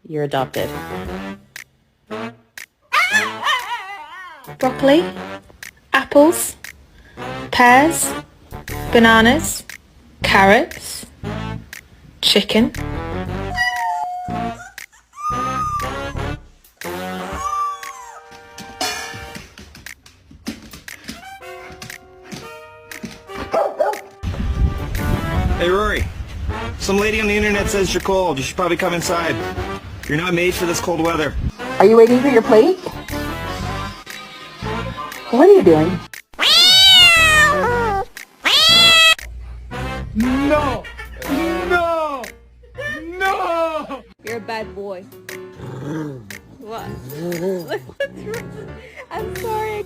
you're adopted. Broccoli, apples, pears, bananas, carrots, chicken. Hey Rory, some lady on the internet says you're cold. You should probably come inside. You're not made for this cold weather. Are you waiting for your plate? What are you doing? No! No! No! You're a bad boy. What? I'm sorry.